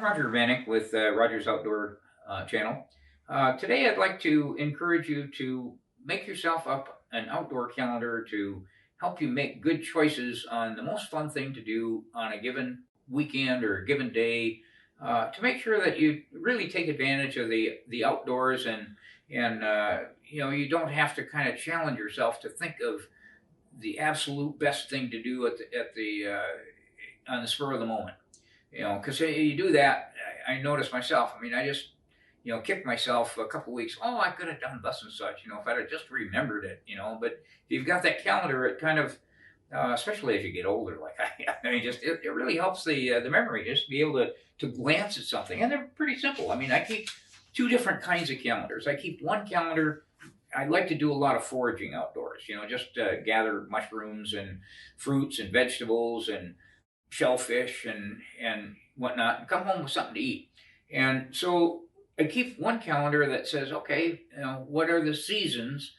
Roger Urbaniak with Roger's Outdoor channel. Today I'd like to encourage you to make yourself up an outdoor calendar to help you make good choices on the most fun thing to do on a given weekend or a given day, to make sure that you really take advantage of the outdoors, and you don't have to kind of challenge yourself to think of the absolute best thing to do at the on the spur of the moment. Because you do that, I notice myself. I mean, I just, kick myself a couple weeks. Oh, I could have done thus and such, if I'd have just remembered it. But if you've got that calendar, it kind of, especially as you get older, like I mean, just it really helps the memory just to be able to glance at something. And they're pretty simple. I mean, I keep two different kinds of calendars. I keep one calendar. I like to do a lot of foraging outdoors. Just gather mushrooms and fruits and vegetables and shellfish and whatnot, and come home with something to eat. And so I keep one calendar that says, okay, what are the seasons?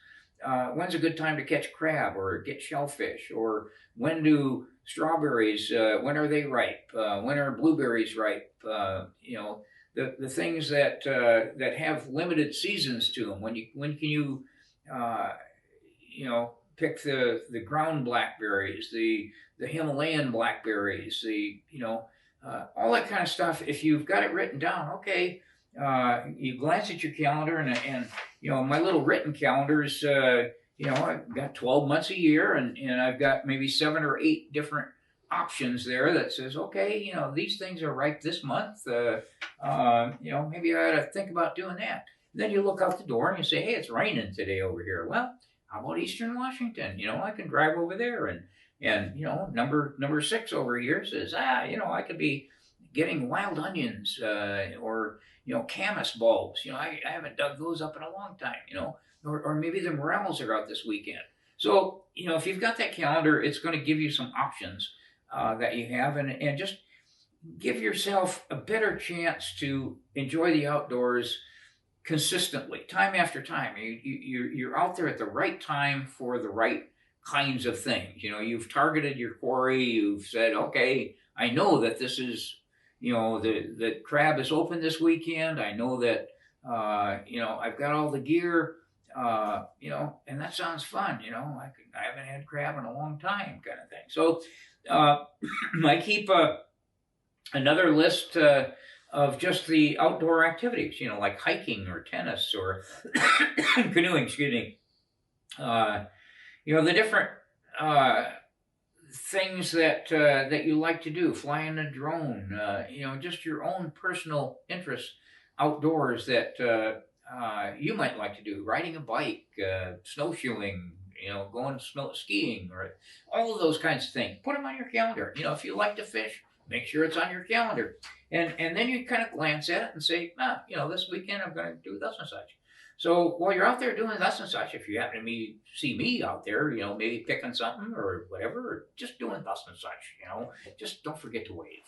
When's a good time to catch crab or get shellfish? Or when do strawberries, when are they ripe? When are blueberries ripe? The things that have limited seasons to them. When can you pick the ground blackberries, the Himalayan blackberries, all that kind of stuff. If you've got it written down, okay, you glance at your calendar, and my little written calendars, I've got 12 months a year, and I've got maybe 7 or 8 different options there that says, okay, these things are ripe this month. Maybe I ought to think about doing that. And then you look out the door and you say, hey, it's raining today over here. Well, how about Eastern Washington? I can drive over there, and number 6 over here says, I could be getting wild onions, or camas bulbs. I haven't dug those up in a long time. Or maybe the morels are out this weekend. So if you've got that calendar, it's going to give you some options that you have, and just give yourself a better chance to enjoy the outdoors consistently, time after time. You're out there at the right time for the right kinds of things. You've targeted your quarry. You've said, okay, I know that this is, the crab is open this weekend. I know that, I've got all the gear, and that sounds fun. I haven't had crab in a long time, kind of thing. So I keep another list of just the outdoor activities, like hiking or tennis or canoeing, excuse me. The different things that you like to do, flying a drone, just your own personal interests outdoors that you might like to do, riding a bike, snowshoeing, going skiing, or all of those kinds of things. Put them on your calendar. If you like to fish, make sure it's on your calendar. And then you kind of glance at it and say, this weekend I'm going to do thus and such. So while you're out there doing thus and such, if you happen to see me out there, maybe picking something or whatever, or just doing thus and such, just don't forget to wave.